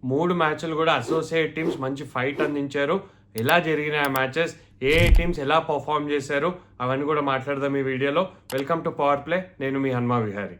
3 మ్యాచ్లు కూడా associate teams మంచి ఫైట్ అందించారు. ఎలా జరిగినాయి ఆ మ్యాచెస్, ఏ టీమ్స్ ఎలా పర్ఫామ్ చేశారు, అవన్నీ కూడా మాట్లాడదాం ఈ వీడియోలో. Welcome to power play. నేను మీ Hanuma Vihari.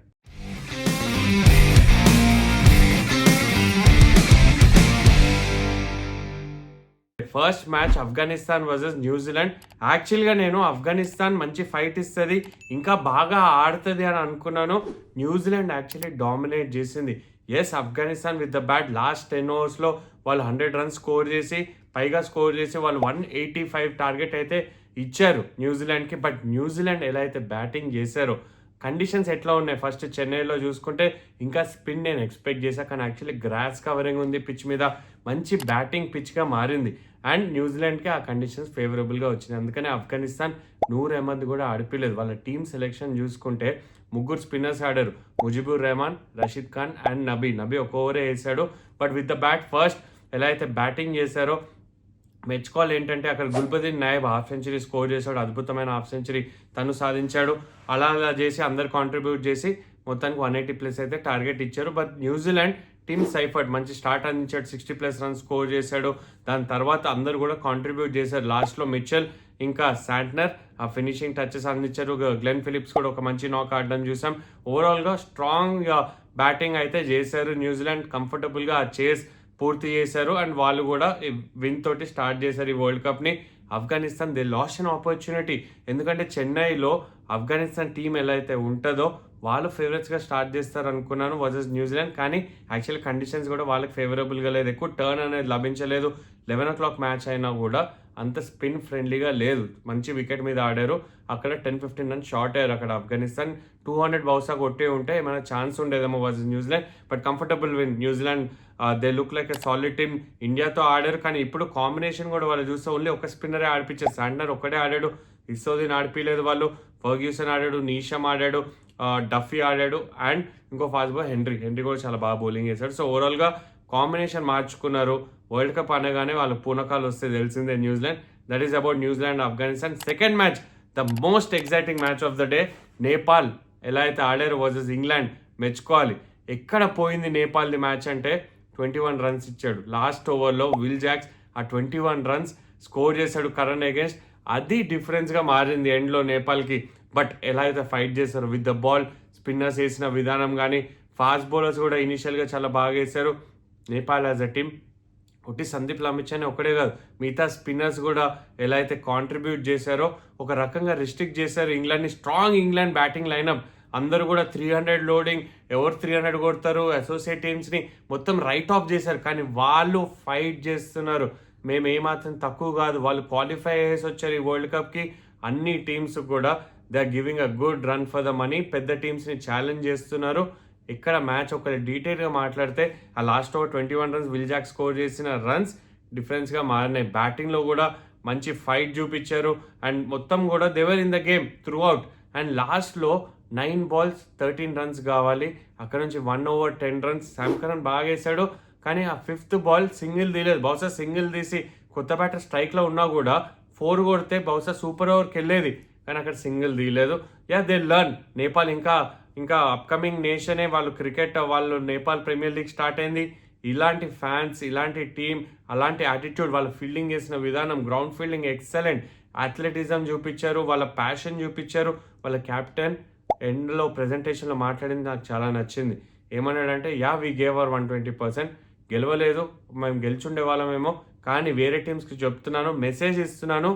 First match Afghanistan versus New Zealand. యాక్చువల్గా నేను ఆఫ్ఘనిస్తాన్ మంచి ఫైట్ ఇస్తుంది, ఇంకా బాగా ఆడుతుంది అని అనుకున్నాను. న్యూజిలాండ్ యాక్చువల్లీ డామినేట్ చేసింది. Yes, Afghanistan with the bat last 10 ఓవర్స్లో వాళ్ళు 100 రన్స్ స్కోర్ చేసి, పైగా స్కోర్ చేసి వాళ్ళు 185 టార్గెట్ అయితే ఇచ్చారు న్యూజిలాండ్కి. బట్ న్యూజిలాండ్ ఎలా అయితే బ్యాటింగ్ చేశారో, కండిషన్స్ ఎట్లా ఉన్నాయి, ఫస్ట్ చెన్నైలో చూసుకుంటే ఇంకా స్పిన్ నేను ఎక్స్పెక్ట్ చేశాను, కానీ యాక్చువల్లీ గ్రాస్ కవరింగ్ ఉంది పిచ్ మీద, మంచి బ్యాటింగ్ పిచ్గా మారింది. అండ్ న్యూజిలాండ్కి ఆ కండిషన్స్ ఫేవరబుల్గా వచ్చింది. అందుకని ఆఫ్ఘనిస్తాన్ నూర్ అహ్మద్ కూడా ఆడిపోలేదు. వాళ్ళ టీమ్ సెలెక్షన్ చూసుకుంటే 3 స్పిన్నర్స్ ఆడారు, ముజిబుర్ రెహమాన్, రషీద్ ఖాన్ అండ్ నబీ ఒక ఓవరే వేసాడు. But with the bat first ఎలా అయితే బ్యాటింగ్ చేశారో మెచ్చుకోవాలి. ఏంటంటే అక్కడ Gulbadin Nayab half century score చేశాడు, అద్భుతమైన హాఫ్ సెంచరీ తను సాధించాడు. అలా చేసి అందరు కాంట్రిబ్యూట్ చేసి మొత్తానికి 180+ అయితే టార్గెట్ ఇచ్చారు. బట్ న్యూజిలాండ్ టీమ్ సైఫర్డ్ మంచి స్టార్ట్ అందించాడు, 60+ రన్స్ స్కోర్ చేశాడు. దాని తర్వాత అందరు కూడా కాంట్రిబ్యూట్ చేశారు. లాస్ట్లో మిచెల్ ఇంకా శాంట్నర్ ఆ ఫినిషింగ్ టచెస్ అందించారు. గ్లెన్ ఫిలిప్స్ కూడా ఒక మంచి నాక్ ఆడడం చూసాం. ఓవరాల్గా స్ట్రాంగ్ బ్యాటింగ్ అయితే చేశారు. న్యూజిలాండ్ కంఫర్టబుల్గా ఆ చేస్ పూర్తి చేశారు అండ్ వాళ్ళు కూడా విన్ తోటి స్టార్ట్ చేశారు ఈ వరల్డ్ కప్ని. Afghanistan they lost an opportunity, ఎందుకంటే చెన్నైలో ఆఫ్ఘనిస్తాన్ టీం ఎలా అయితే ఉంటుందో వాళ్ళు ఫేవరెట్స్గా స్టార్ట్ చేస్తారు అనుకున్నాను వర్సెస్ న్యూజిలాండ్. కానీ యాక్చువల్లీ కండిషన్స్ కూడా వాళ్ళకి ఫేవరబుల్గా లేదు, ఎక్కువ టర్న్ అనేది లభించలేదు. 11 o'clock మ్యాచ్ అయినా కూడా అంత స్పిన్ ఫ్రెండ్లీగా లేదు. మంచి వికెట్ మీద ఆడారు, అక్కడ 10-15 రన్స్ షార్ట్ అయ్యారు. అక్కడ ఆఫ్ఘనిస్తాన్ 200 బౌసా కొట్టే ఉంటే ఏమైనా ఛాన్స్ ఉండేదేమో versus New Zealand. But comfortable win New Zealand. They look like a solid team. ఇండియాతో ఆడారు, కానీ ఇప్పుడు కాంబినేషన్ కూడా వాళ్ళు చూస్తే ఓన్లీ ఒక స్పిన్నరే ఆడిపించారు. శాంట్నర్ ఒక్కడే ఆడాడు, ఇసోదీన్ ఆడిపించలేదు వాళ్ళు. ఫర్గ్యూసన్ ఆడాడు, నీషమ్ ఆడాడు, డఫీ ఆడాడు అండ్ ఇంకో ఫాస్ట్ బాల్ హెన్రీ కూడా చాలా బాగా బౌలింగ్ చేశాడు. సో ఓవరాల్గా కాంబినేషన్ మార్చుకున్నారు. వరల్డ్ కప్ అనగానే వాళ్ళు పూనకాలు వస్తే తెలిసిందే New Zealand. That is about New Zealand Afghanistan. Second match, the most exciting match of the day. Nepal ఎలా అయితే ఆడారు వర్సెస్ ఇంగ్లాండ్, మెచ్చుకోవాలి. ఎక్కడ పోయింది నేపాల్ది మ్యాచ్ అంటే 21 రన్స్ ఇచ్చాడు లాస్ట్ ఓవర్లో విల్ జాక్స్. ఆ 21 రన్స్ స్కోర్ చేశాడు కరణ్ అగేన్స్ట్. అది డిఫరెన్స్గా మారింది ఎండ్లో నేపాల్కి. బట్ ఎలా అయితే ఫైట్ చేశారు విత్ ద బాల్, స్పిన్నర్స్ వేసిన విధానం కానీ, ఫాస్ట్ బౌలర్స్ కూడా ఇనిషియల్గా చాలా బాగా వేశారు. నేపాల్ యాజ్ అ టీమ్ ఒకటి సందీప్ లమిచ్ ఒకటే కాదు, మిగతా స్పిన్నర్స్ కూడా ఎలా అయితే కాంట్రిబ్యూట్ చేశారో ఒక రకంగా రిస్ట్రిక్ట్ చేశారు ఇంగ్లాండ్ని. స్ట్రాంగ్ ఇంగ్లాండ్ బ్యాటింగ్ లైనప్, అందరూ కూడా 300 లోడింగ్, ఎవరు 300 కొడతారు, అసోసియేట్ టీమ్స్ని మొత్తం రైట్ ఆఫ్ చేశారు. కానీ వాళ్ళు ఫైట్ చేస్తున్నారు, మేము ఏమాత్రం తక్కువ కాదు, వాళ్ళు క్వాలిఫై చేసి వచ్చారు ఈ వరల్డ్ కప్కి. అన్ని టీమ్స్ కూడా they are giving a good run for the money. పెద్ద టీమ్స్ని ఛాలెంజ్ చేస్తున్నారు. ఇక్కడ మ్యాచ్ ఒక డీటెయిల్గా మాట్లాడితే ఆ last over 21 runs Will Jack score చేసిన రన్స్ డిఫరెన్స్గా మారినాయి. బ్యాటింగ్లో కూడా మంచి ఫైట్ చూపించారు అండ్ మొత్తం కూడా they were in the game throughout. And లాస్ట్లో 9 balls 13 రన్స్ కావాలి, అక్కడ నుంచి 1 over 10 రన్స్. శామ్ కరణ్ బాగా వేశాడు, కానీ ఆ 5th బాల్ సింగిల్ తీయలేదు. బహుశా సింగిల్ తీసి కొత్త బ్యాటర్ స్ట్రైక్లో ఉన్నా కూడా 4 కొడితే బహుశా సూపర్ ఓవర్కి వెళ్ళేది, కానీ అక్కడ సింగిల్ తీయలేదు. They learn. నేపాల్ ఇంకా అప్కమింగ్ నేషనే, వాళ్ళు క్రికెట్, వాళ్ళు నేపాల్ ప్రీమియర్ లీగ్ స్టార్ట్ అయింది. ఇలాంటి ఫ్యాన్స్, ఇలాంటి టీం, అలాంటి యాటిట్యూడ్, వాళ్ళు ఫీల్డింగ్ చేసిన విధానం, గ్రౌండ్ ఫీల్డింగ్ ఎక్సలెంట్, అథ్లెటిజం చూపించారు, వాళ్ళ ప్యాషన్ చూపించారు. వాళ్ళ క్యాప్టెన్ ఎండ్లో ప్రెజెంటేషన్లో మాట్లాడింది నాకు చాలా నచ్చింది. ఏమన్నాడంటే, వీ గేవ్ అవర్ 120%, గెలవలేదు, మేము గెలిచుండే వాళ్ళమేమో, కానీ వేరే టీమ్స్కి చెప్తున్నాను, మెసేజ్ ఇస్తున్నాను,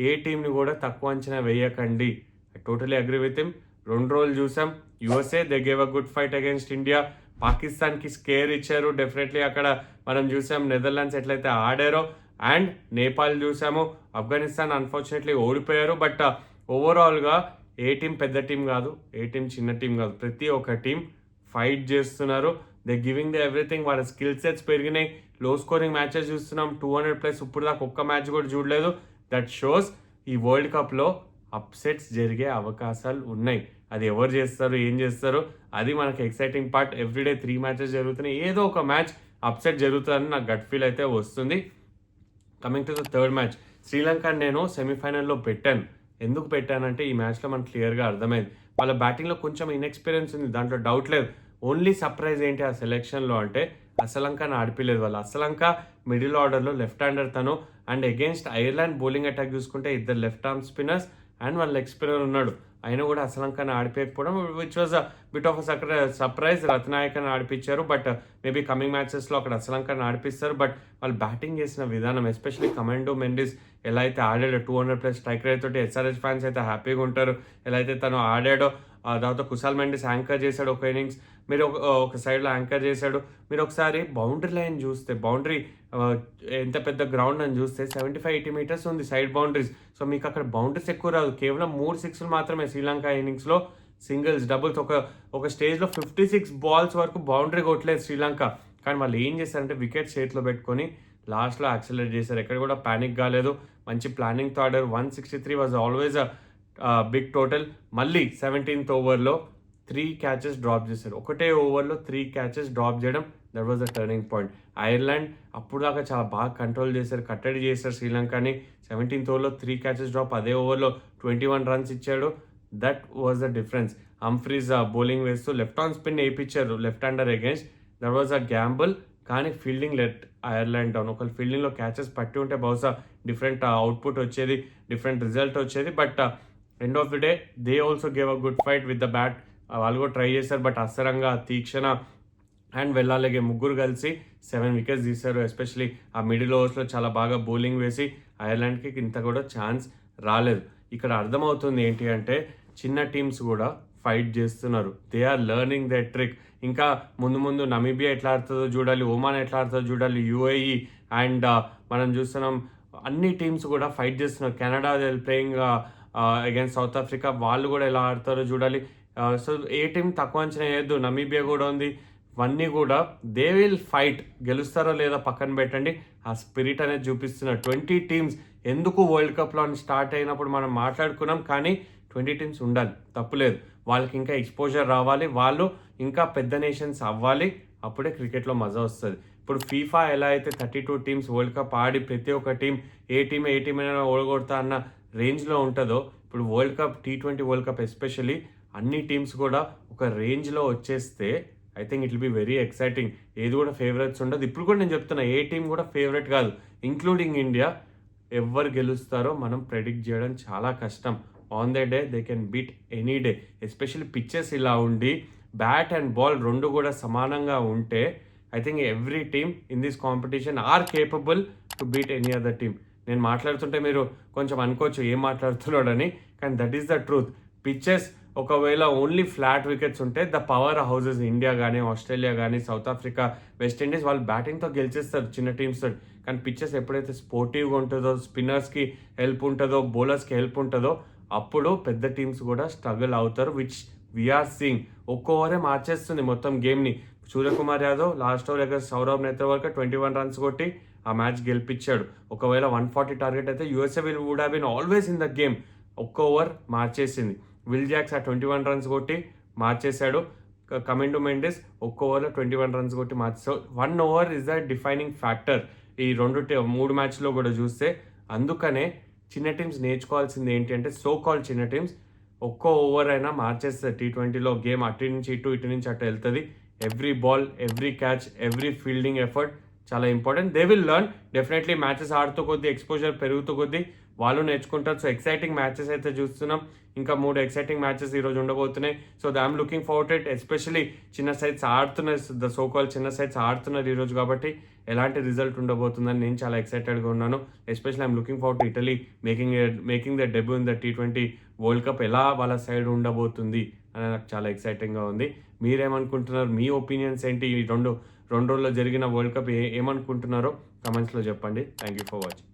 ఏ టీంని కూడా తక్కువ అంచనా వేయకండి. I totally agree with him. 2 రోజులు చూసాం, USA they gave a good fight against India. పాకిస్తాన్కి స్కేర్ ఇచ్చారు డెఫినెట్లీ. అక్కడ మనం చూసాం నెదర్లాండ్స్ ఎట్లయితే ఆడారో, అండ్ నేపాల్ చూసాము. ఆఫ్ఘనిస్తాన్ అన్ఫార్చునేట్లీ ఓడిపోయారు. బట్ ఓవరాల్గా ఏ టీం పెద్ద టీం కాదు, ఏ టీం చిన్న టీం కాదు, ప్రతి ఒక్క టీం ఫైట్ చేస్తున్నారు. They giving the everything. వాళ్ళ స్కిల్ సెట్స్ పెరిగినాయి. లో స్కోరింగ్ మ్యాచెస్ చూస్తున్నాం, 200+ ఇప్పుడు దాకా ఒక్క మ్యాచ్ కూడా చూడలేదు. దట్ షోస్ ఈ వరల్డ్ కప్లో అప్సెట్స్ జరిగే అవకాశాలు ఉన్నాయి. అది ఎవరు చేస్తారు, ఏం చేస్తారు, అది మనకి ఎక్సైటింగ్ పార్ట్. ఎవ్రీడే 3 మ్యాచెస్ జరుగుతున్నాయి, ఏదో ఒక మ్యాచ్ అప్సెట్ జరుగుతుందని నాకు గట్ ఫీల్ అయితే వస్తుంది. Coming to the third match, Sri Lanka నేను సెమీఫైనల్లో పెట్టాను. ఎందుకు పెట్టానంటే ఈ మ్యాచ్లో మనకు క్లియర్గా అర్థమైంది, వాళ్ళ బ్యాటింగ్లో కొంచెం ఇన్ఎక్స్పీరియన్స్ ఉంది, దాంట్లో డౌట్ లేదు. ఓన్లీ సర్ప్రైజ్ ఏంటి ఆ సెలెక్షన్లో అంటే అసలంకని ఆడిపిలేదు వాళ్ళు. అసలంక మిడిల్ ఆర్డర్‌లో లెఫ్ట్ హ్యాండర్ తను. And against Ireland bowling attack చూసుకుంటే ఇద్దరు లెఫ్ట్ ఆర్మ్ స్పిన్నర్స్ అండ్ వాళ్ళ లెగ్ స్పిన్నర్ ఉన్నాడు. అయినా కూడా అసలంకని ఆడిపియకపోవడం which was bit of surprise. రత్నాయకని ఆడిపించారు. బట్ మేబీ కమింగ్ మ్యాచెస్‌లో అక్కడ అసలంకని ఆడిపిస్తారు. బట్ వాళ్ళు బ్యాటింగ్ చేసిన విధానం ఎస్పెషల్లీ కమాండో మెండిస్ ఎలా అయితే ఆడాడో 200+ స్ట్రైక్ రేట్ తోటి ఎస్ఆర్హెచ్ ఫ్యాన్స్ అయితే హ్యాపీగా ఉంటారు. ఎలా అయితే తను ఆడాడో తర్వాత కుశాల్ మెండిస్ యాంకర్ చేశాడు ఒక ఇన్నింగ్స్. మీరు ఒక సైడ్‌లో యాంకర్ చేశాడు. మీరు ఒకసారి బౌండరీ లైన్ చూస్తే బౌండరీ ఎంత పెద్ద గ్రౌండ్ అని చూస్తే 75-80 మీటర్స్ ఉంది సైడ్ బౌండరీస్. సో మీకు అక్కడ బౌండరీస్ ఎక్కువ రాదు. కేవలం 3 సిక్స్‌లు మాత్రమే శ్రీలంక ఇన్నింగ్స్‌లో. సింగిల్స్, డబుల్స్ ఒక స్టేజ్‌లో 56 బాల్స్ వరకు బౌండరీ కొట్టలేదు శ్రీలంక. కానీ వాళ్ళు ఏం చేశారంటే వికెట్ చేతిలో పెట్టుకొని లాస్ట్‌లో యాక్సిలరేట్ చేశారు. ఎక్కడ కూడా పానిక్ కాలేదు. మంచి ప్లానింగ్‌తో ఆడారు. 163 వాజ్ ఆల్వేస్ బిగ్ టోటల్. మళ్ళీ 17th ఓవర్‌లో 3 క్యాచెస్ డ్రాప్ చేశారు. ఒకటే ఓవర్‌లో 3 క్యాచెస్ డ్రాప్ చేయడం that was the turning point. Ireland అప్పుడు దాకా చాలా బాగా కంట్రోల్ చేశారు, కట్టడి చేశారు శ్రీలంకని. 17th ఓవర్‌లో 3 క్యాచెస్ డ్రాప్. అదే ఓవర్‌లో 21 రన్స్ ఇచ్చాడు. That was the difference. Humphreys bowling వేస్తూ లెఫ్ట్ ఆన్ స్పిన్ వేయించారు left hander against. That was a Gamble. కానీ ఫీల్డింగ్ లెట్ ఐర్లాండ్ డౌన్. ఒకళ్ళు ఫీల్డింగ్లో క్యాచెస్ పట్టి ఉంటే బహుశా డిఫరెంట్ అవుట్పుట్ వచ్చేది, డిఫరెంట్ రిజల్ట్ వచ్చేది. But end of the day they also gave a good fight with the bat. వాళ్ళు కూడా ట్రై చేశారు. బట్ అసరంగా, తీక్షణ అండ్ వెళ్ళాలగే ముగ్గురు కలిసి 7 వికెట్స్ తీశారు. ఎస్పెషలీ ఆ మిడిల్ ఓవర్స్లో చాలా బాగా బౌలింగ్ వేసి ఐర్లాండ్కి ఇంత కూడా ఛాన్స్ రాలేదు. ఇక్కడ అర్థమవుతుంది ఏంటి అంటే చిన్న టీమ్స్ కూడా ఫైట్ చేస్తున్నారు. They are learning the trick. ఇంకా ముందు ముందు నమీబియా ఎట్లా ఆడుతుందో చూడాలి, ఒమాన్ ఎట్లా ఆడుతుందో చూడాలి, యూఏఈ అండ్ మనం చూస్తున్నాం అన్ని టీమ్స్ కూడా ఫైట్ చేస్తున్నారు. Canada playing against south Africa, వాళ్ళు కూడా ఎలా ఆడతారో చూడాలి. సో ఏ టీం తక్కువ అంచనా వేయద్దు. నమీబియా కూడా ఉంది. ఇవన్నీ కూడా దే విల్ ఫైట్. గెలుస్తారో లేదా పక్కన పెట్టండి, ఆ స్పిరిట్ అనేది చూపిస్తున్నారు. 20 టీమ్స్ ఎందుకు వరల్డ్ కప్లో స్టార్ట్ అయినప్పుడు మనం మాట్లాడుకున్నాం. కానీ 20 టీమ్స్ ఉండాలి, తప్పులేదు. వాళ్ళకి ఇంకా ఎక్స్పోజర్ రావాలి, వాళ్ళు ఇంకా పెద్ద నేషన్స్ అవ్వాలి. అప్పుడే క్రికెట్లో మజా వస్తుంది. ఇప్పుడు ఫీఫా ఎలా అయితే 32 టీమ్స్ వరల్డ్ కప్ ఆడి ప్రతి ఒక్క టీం ఏ టీం అయినా ఓడగొడతా అన్న రేంజ్లో ఉంటుందో, ఇప్పుడు world cup T20 world cup especially అన్ని టీమ్స్ కూడా ఒక రేంజ్లో వచ్చేస్తే I think it will be very exciting. ఏది కూడా ఫేవరెట్స్ ఉండదు. ఇప్పుడు కూడా నేను చెప్తున్నా ఏ టీం కూడా ఫేవరెట్ కాదు, ఇంక్లూడింగ్ ఇండియా. ఎవరు గెలుస్తారో మనం ప్రెడిక్ట్ చేయడం చాలా కష్టం. On the day they can beat any day. Especially pitches ఇలా ఉండి బ్యాట్ అండ్ బాల్ రెండు కూడా సమానంగా ఉంటే I think every team in this competition are capable to beat any other team. నేను మాట్లాడుతుంటే మీరు కొంచెం అనుకోవచ్చు ఏం మాట్లాడుతున్నాడని, కానీ that is the truth. Pitches ఒకవేళ ఓన్లీ ఫ్లాట్ వికెట్స్ ఉంటే ద పవర్ హౌసెస్ ఇండియా కానీ, ఆస్ట్రేలియా కానీ, సౌత్ ఆఫ్రికా, వెస్టిండీస్ వాళ్ళు బ్యాటింగ్తో గెలిచేస్తారు చిన్న టీమ్స్తో. కానీ పిచ్చెస్ ఎప్పుడైతే స్పోర్టివ్గా ఉంటుందో, స్పిన్నర్స్కి హెల్ప్ ఉంటుందో, బౌలర్స్కి హెల్ప్ ఉంటుందో, అప్పుడు పెద్ద టీమ్స్ కూడా స్ట్రగుల్ అవుతారు. Which we are seeing. ఒక్క ఓవరే మార్చేస్తుంది మొత్తం గేమ్ని. సూర్యకుమార్ యాదవ్ లాస్ట్ ఓవర్ దగ్గర సౌరవ్ నేత్రవర్క 21 రన్స్ కొట్టి ఆ మ్యాచ్ గెలిపించాడు. ఒకవేళ 140 టార్గెట్ అయితే USA would have been always in the game. ఒక్క ఓవర్ మార్చేసింది. విల్ జాక్స్ ఆ 21 రన్స్ కొట్టి మార్చేశాడు. కమిండో మెండిస్ ఒక్క ఓవర్లో 21 రన్స్ కొట్టి మార్చేసాడు. 1 over is the defining factor ఈ 3 మ్యాచ్లో కూడా చూస్తే. అందుకనే చిన్న టీమ్స్ నేర్చుకోవాల్సింది ఏంటి అంటే, సో కాల్ చిన్న టీమ్స్ ఒక్కో ఓవర్ అయినా మార్చేస్తుంది. T20లో గేమ్ అటు నుంచి ఇటు నుంచి అటు వెళ్తుంది. Every ball, every catch, every fielding effort చాలా important. They will learn definitely. Matches ఆడుతూ కొద్దీ, ఎక్స్పోజర్ పెరుగుతూ కొద్దీ వాళ్ళు నేర్చుకుంటారు. సో ఎక్సైటింగ్ మ్యాచెస్ అయితే చూస్తున్నాం. ఇంకా 3 ఎక్సైటింగ్ మ్యాచెస్ ఈరోజు ఉండబోతున్నాయి. So I'm looking forward it. Especially చిన్న సైడ్స్ ఆడుతున్నారు, ద సో కాల్ చిన్న సైడ్స్ ఆడుతున్నారు ఈరోజు. కాబట్టి ఎలాంటి రిజల్ట్ ఉండబోతుందని నేను చాలా ఎక్సైటెడ్గా ఉన్నాను. Especially I'm looking forward to Italy making the debut in the T20 world cup. ఎలా వాళ్ళ సైడ్ ఉండబోతుంది అని నాకు చాలా ఎక్సైటింగ్గా ఉంది. మీరేమనుకుంటున్నారు? మీ ఒపీనియన్స్ ఏంటి? ఈ రెండు రోజుల్లో జరిగిన వరల్డ్ కప్ ఏమనుకుంటున్నారో కమెంట్స్లో చెప్పండి. Thank you for watching.